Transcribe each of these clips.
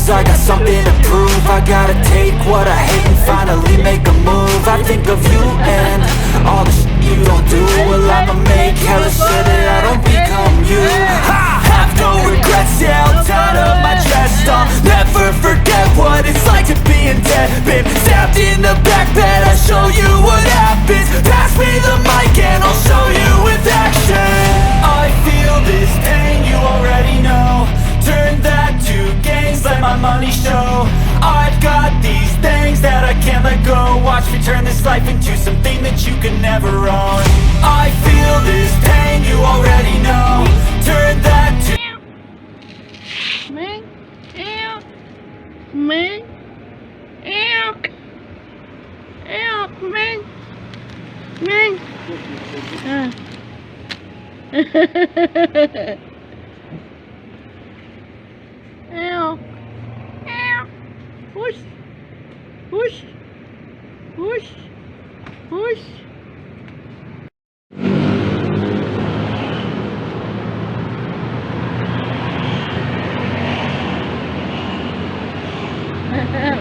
lose, I got something to prove. I gotta take what I hate and finally make a move. I think of you and all the shit you don't do. Well, I'ma make hella sure that I don't become you. I have no regrets, yeah, I'll tie up my chest. I'll never forget what it's like to be in debt. Been stabbed in the back bed, I'll show you what happens. Pass me the mic and I'll show you with action. I feel this pain, you already know. Turn that to gains, let my money show. I've got these things that I can't let go. Watch me turn this life into something that you can never own. I feel this pain, you already know. Turn that to Mình yêu mình yêu yêu mình à. Yêu yêu push push push push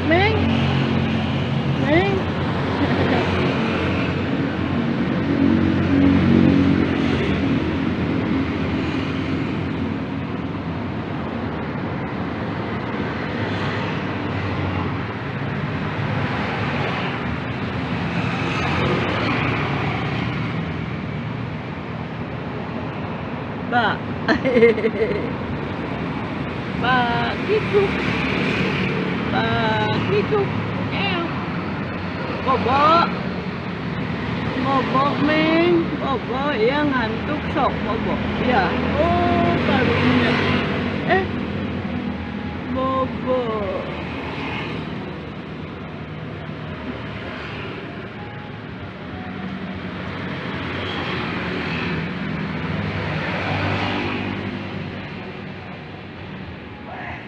Mình Ba ba gitu eo bobo Ming bobo yang ngantuk sok bobo ya oh barunya bobo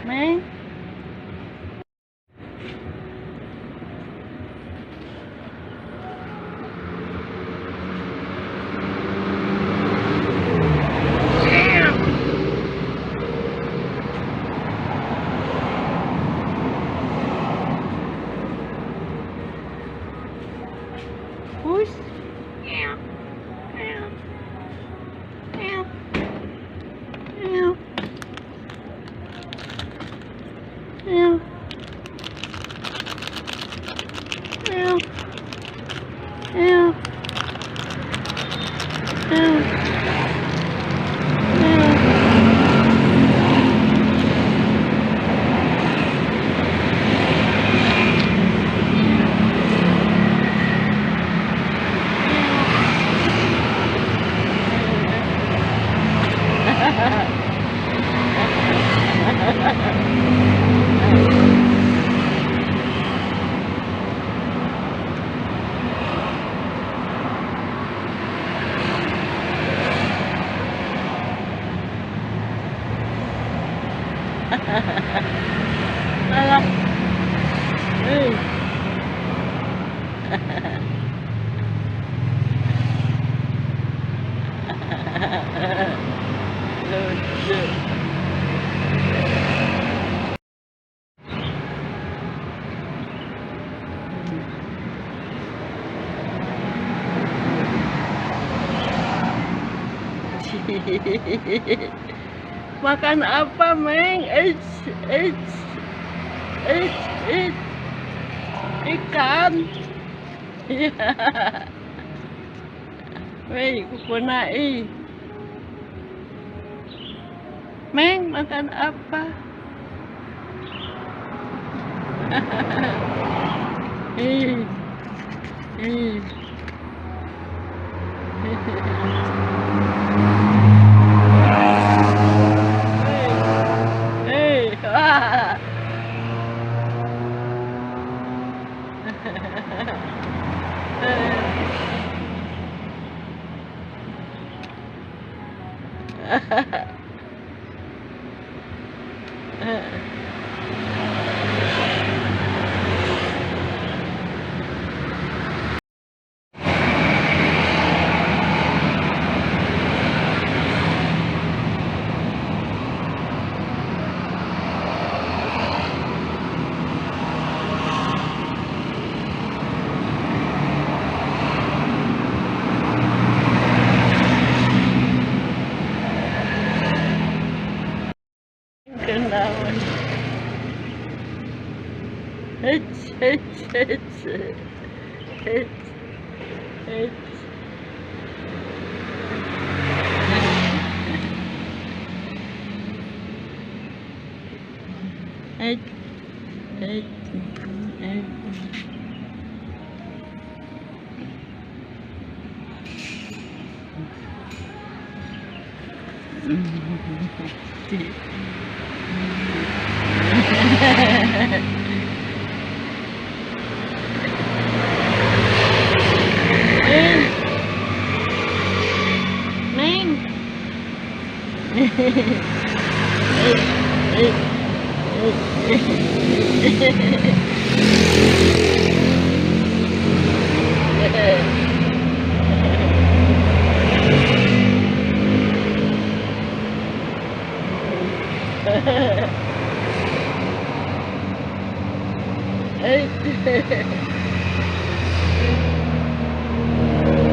Ming push ew ew ew ew ew ew ew ew Alah. Lucu. Makan apa, Meng? Ikan. Iya. Wei, kukunai. Meng, makan apa? Wah.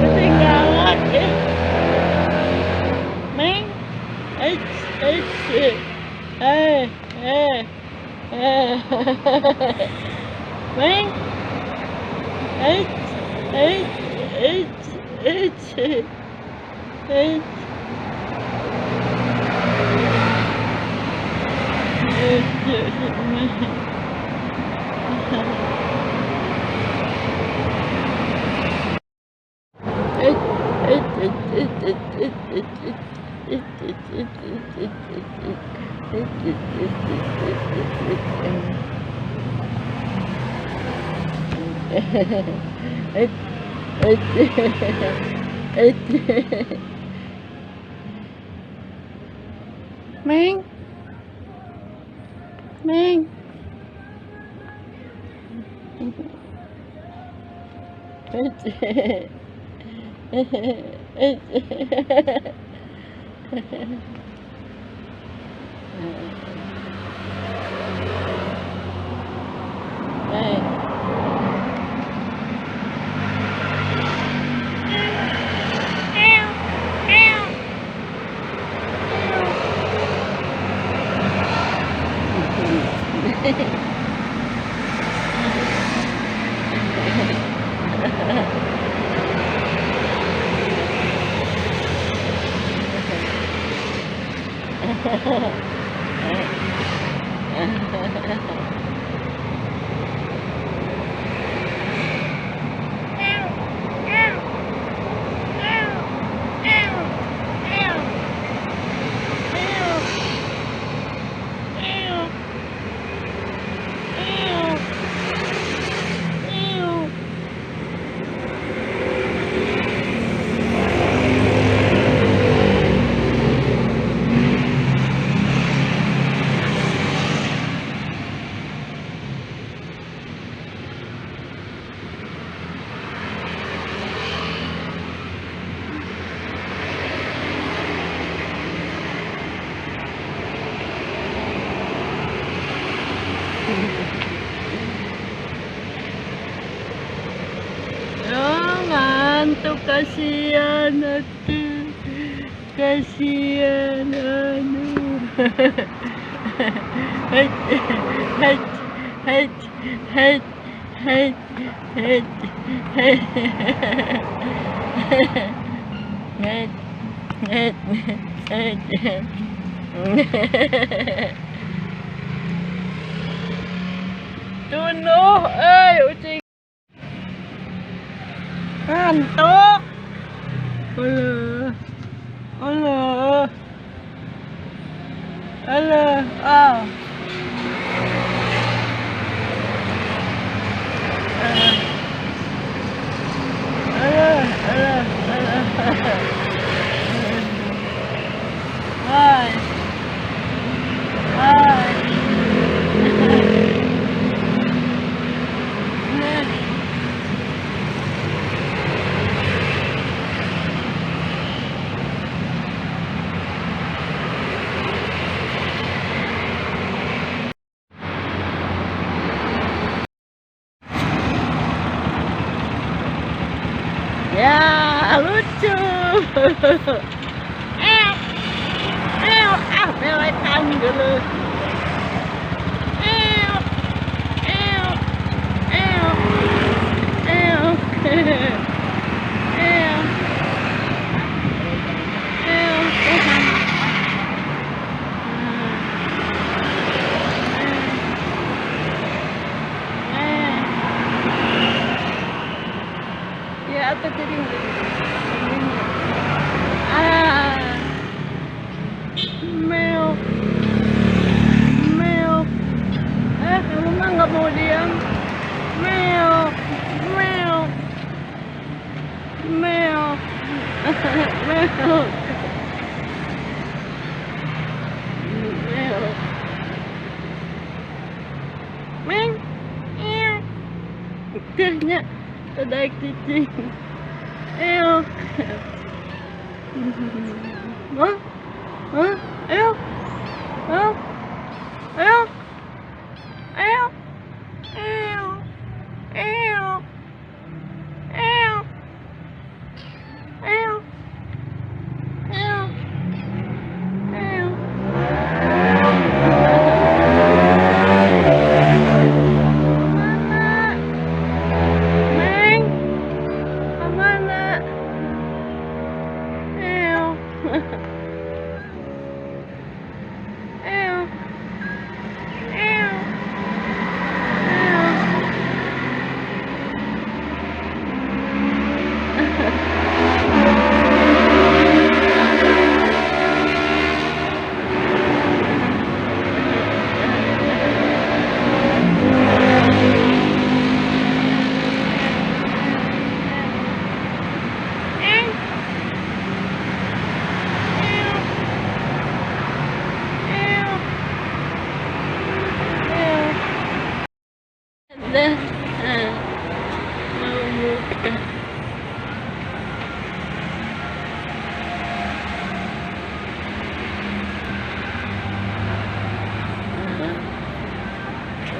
Ketinggalan Meng. Meng. Meng. Oh, ngantuk, kasihan atuh. Kasihan, aduh. Tunuh, ucing. Ngantuk. Alah. Ah. Ya, lucu. Melekan dulu. kita jadi ah milk milk kamu mah nggak mau diam milk milk milk milk milk Meng, iya. Kayaknya ada cicing. Ayo. Hah? Hah? Ayo. Hah? Ayo. Ayo. Ayo. Ayo. Ayo. Ayo. Ayo. Ayo.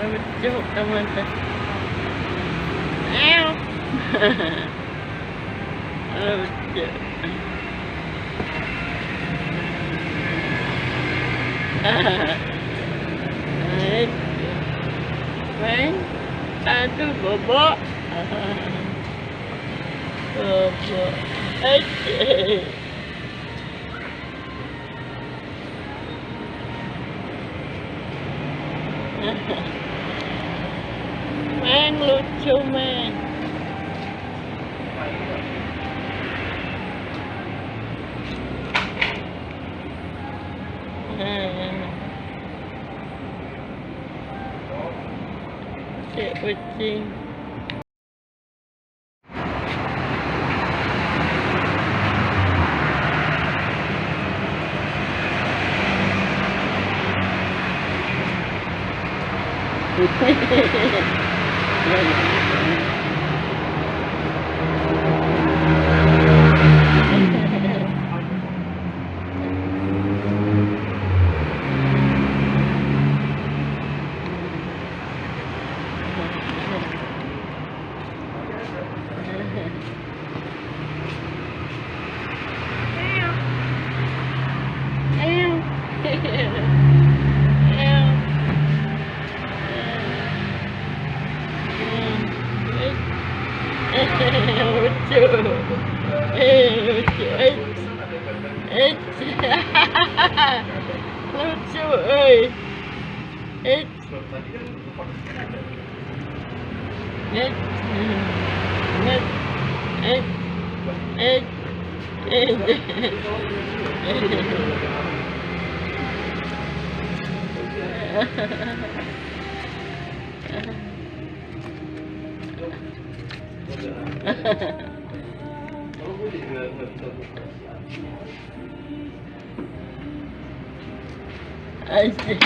Lucu teman-teman. Lucu. Main aduh bobo. Bobo. Men lucu men. Cik kucing. Lucu. Lucu. Lucu, oi. Asyik.